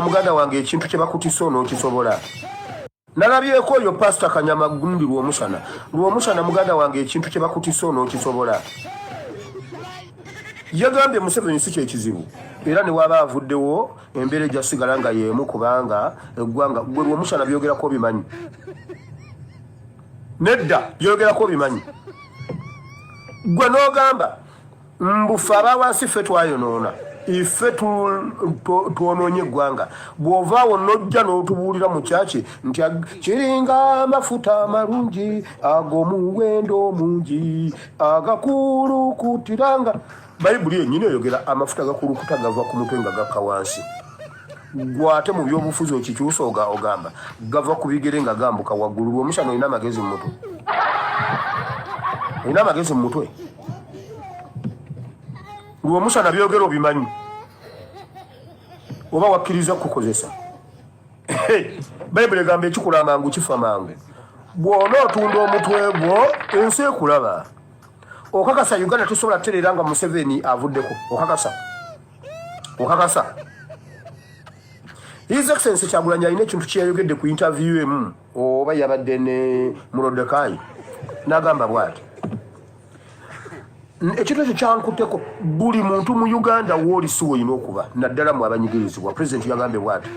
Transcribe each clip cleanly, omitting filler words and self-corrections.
muganda wange ekintu kye bakutisa onookisobola. Nalabyeko oyo Pastor Kanyama gundi lw'omusana muganda wange ekintu kye bakutisa onookisobola. Yagambye Museveni si kyekizibu era ne waba avuddewo embeera ejjasigala nga y'emu kubanga eggwanga gwe lw'omusana byogerako bimanyi. Nedda byogerako bimanyi. Gwe n'ogamba mbufe abawansi ffe twayonoona ife twonoonye eggwanga bw'ovaawo n'ojja n'otubuulira mu kyaki nti kiringa amafuta amalungi ag'omuwendo mungi agakulukutiranga. Bayibuli yennyini eyogera amafuta gakulukuta gava ku mutwe nga gakka wansi. Gwate mu byobufuzi okikyusa ogamba gava ku bigere nga gambuka waggulu. Lw'omusana olina amagezi mu mutwe. Olina amagezi mu mutwe. Lw'omusana byogera obimanyi oba wakkiriza kukozesa. Bayibuli egamba ekikula mangu kifa mangu. Bw'ona otunda omutwe gwo ensi ekulaba. Okakasa Uganda tusobola terera nga Museveni avuddeko. Okakasa. His Excellency Kyagulanyi alina ekintu kyeyayogedde ku interview emu oba yabadde ne Murodekai n'agamba bw'ati. Ekintu ekyo kyankuteko buli muntu mu Uganda w'olisi olina okuba naddala mu abanyigirizibwa. President yagambye bw'ati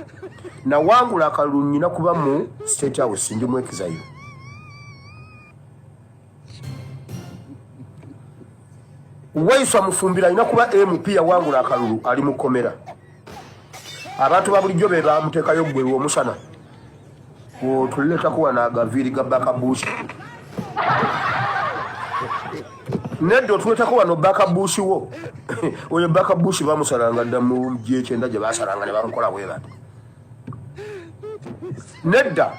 nawangula akalulu nnyina kuba mu State House ndi mu exile. Waiswa Mufumbira alina kuba MP yawangula akalulu ali mu kkomera. Abantu ba bulijjo be bamuteekayo ggwe lw'omusana otuleetako wano agaviiri ga Bakabushi. Nedda otuleetako wano Bakabushi wo oyo Bakabushi bamusalanga dda mu G9 gye basalanga ne bamukola bwe bati. Nedda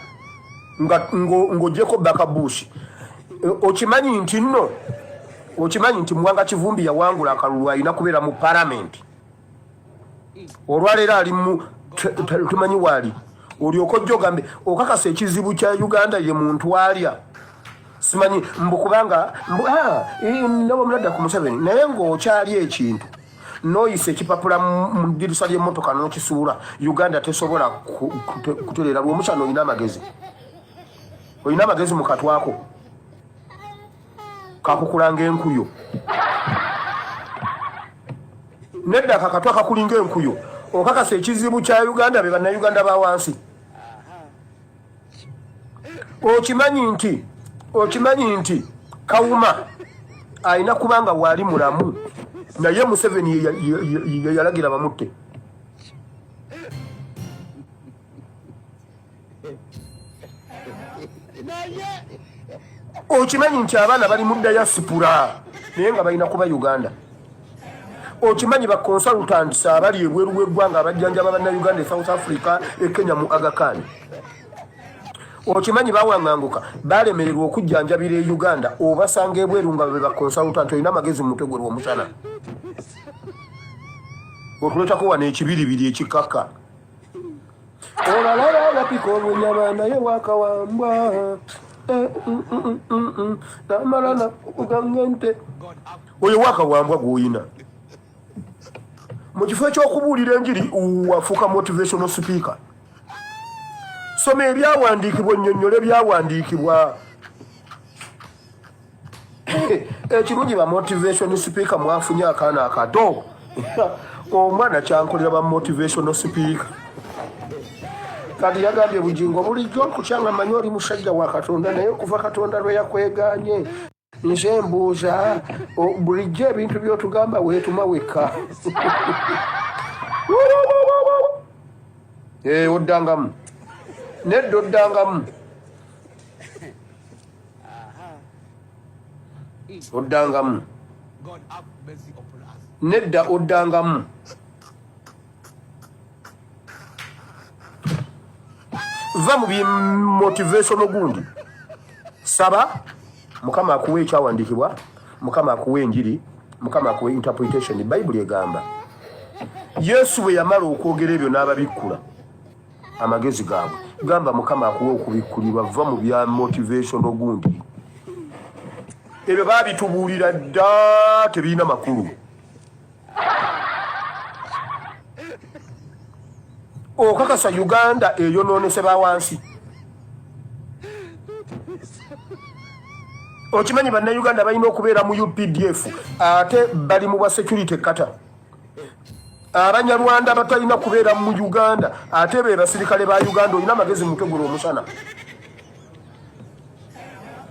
ng'ogyeko Bakabushi okimanyi nti Mwanga Kivumbi yawangula akalulu alina kubeera mu Parliament. Olwaleero ali mu tumanyi waali olyoka ojja ogambe okakasa ekizibu kya Uganda ye muntu alya. Simanyi mbukubanga nabo mladda ku Museveni naye ng'okyali ekintu noyise ekipapula mu ddirisa ly'emmotoka n'okisuula Uganda tesobola kutereera. Lw'omusana olina amagezi. Olina amagezi mu katwako kakukulanga enkuyo. Nedda kakatwa kakulinga enkuyo okakasa ekizibu kya Uganda be bannayuganda ba wansi. Okimanyi nti Kawuma alina kubanga waali mulamu naye Museveni yalagira bamutte. Okimanyi nti abaana bali mu diaspora naye nga balina kuba Uganda. Okimanyi ba consultants abali ebweru w'eggwanga abajjanjaba bannayuganda e South Africa e Kenya mu Aga Khan. Okimanyi bawanganguka balemererwa okujjanjabira e Uganda obasanga ebweru nga be ba consultant olina amagezi mu mutwe gwe lw'omusana. Otuleetako wano ekibiribiri ekikaka. Olalala lapika olunyama naye wakawambwa. Namalana ugangente. Oyo wakawambwa gw'oyina. Mu kifo ekyokubuulira enjiri wafuuka motivational speaker. Soma ebyawandiikibwa nnyonnyole ebyawandiikibwa. Ekirungi ba motivational speaker mwafunye akaana akato. Omwana kyankolera ba motivational speaker. Kati yagambye bugingo bulijjo okukyanga manyi oli musajja wa Katonda naye okuva Katonda lwe yakweganye. Nze mbuuza bulijjo ebintu by'otugamba weetuma wekka. Oddangamu. Nedda oddangamu. Oddangamu. Nedda oddangamu. Va mu motivation gundi. Saba Mukama akuwe ekyawandiikibwa, Mukama akuwe enjiri, Mukama akuwe interpretation. Bible egamba Yesu bwe yamala okwogera ebyo n'ababikkula amagezi gaabwe. Gamba Mukama akuwe okubikkulirwa. Va mu bya motivation gundi. Ebyo baabitubuulira dda tebiina makulu. okakasa Uganda eyonoonesebwa wansi. Okimanyi bannayuganda balina okubeera mu UPDF ate bali mu bwa security kata. Abanyarwanda batalina kubeera mu Uganda ate be basirikale ba Uganda. Olina amagezi mutegula omusana.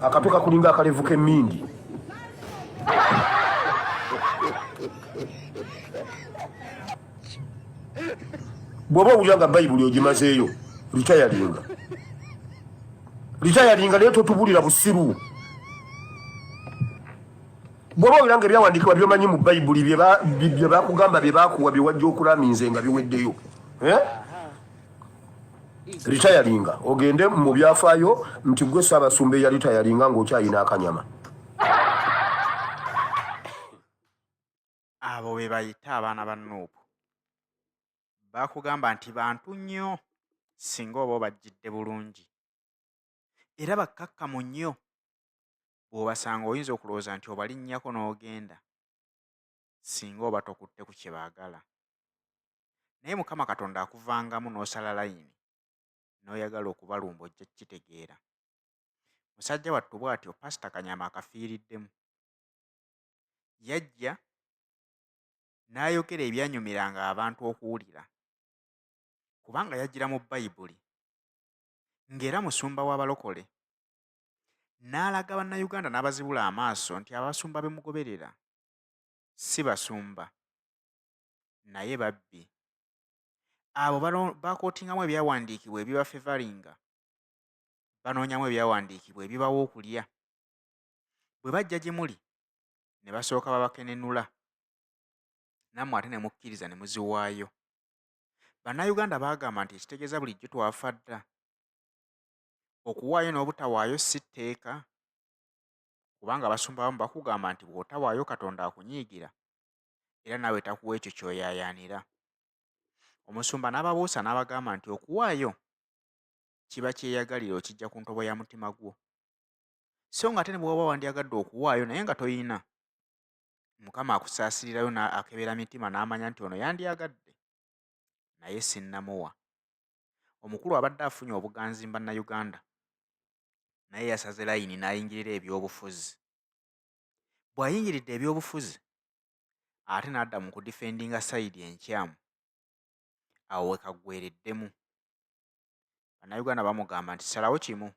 Akato kakulinga akalevu k'emmindi. Bw'oba owulira nga Bayibuli ogimazeeyo ritayalinga naye totubulira busiru. Bw'oba owulira nga ebyawandiikibwa byomanyi mu Bayibuli bye bakugamba bye bakuwa bye wajja okulaminze nga biweddeyo, ritayalinga ogende mu byafaayo nti gwe Ssaabasumba eya ritayalinga ng'okyayina akanyama. Abo be bayita abaana ba Nuupu. Bakugamba nti bantu nnyo singa oba obajjidde bulungi. Era bakkakkamu nnyo. Bw'obasanga oyinza okulowooza nti obalinnyako n'ogenda singa oba tokutte ku kye baagala. Naye Mukama Katonda akuvangamu n'osala layini n'oyagala okubalumba ojja kukitegeera. Musajja wattu bw'atyo Pasita Kanyama akafiiriddemu. Yajja n'ayogera ebyanyumiranga abantu okuwulira. Kubanga yajjira mu Bayibuli ng'era musumba w'abalokole. N'alaga bannayuganda n'abazibula amaaso nti abasumba be mugoberera si basumba naye babbi. Abo bakootingamu ebyawandiikibwa ebibafevalinga, banoonyamu ebyawandiikibwa ebibawa okulya. Bwe bajja gye muli ne basooka babakenenula, nammwe ate ne mukkiriza ne muziwaayo. Bannayuganda baagamba nti ekitegeeza bulijjo twafa dda. Okuwaayo n'obutawaayo si tteeka, kubanga abasumba abamu bakugamba nti bw'otawaayo Katonda akunyiigira era naawe takuwa ekyo ky'oyaayaanira. Omusumba n'ababuusa n'abagamba nti okuwaayo kiba kyeyagalira okijja ku ntobo ya mutima gwo. So nga ate ne bw'oba wandyagadde okuwaayo naye nga toyina, Mukama akusaasirirayo akebera mitima n'amanya nti ono yandyagadde naye sinnamuwa. Omukulu abadde afunye obuganzi bannayuganda naye yasaze layini n'ayingirira ebyobufuzi. Bw'ayingiridde ebyobufuzi ate n'adda mu kudifendinga sayidi enkyamu, awo we kaggwereddemu. Bannayuganda bamugamba nti salawo kimu,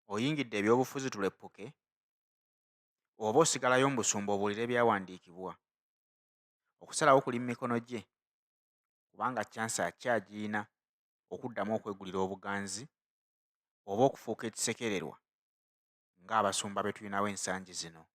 oyingidde ebyobufuzi tuleppuke oba osigalayo mu busumba obuulire ebyawandiikibwa. Okusalawo kuli mu mikono gye, kubanga kyansi akyagiina okuddamu okwegulira obuganzi oba okufuuka ekisekererwa ng'abasumba be tulinawo ensangi zino.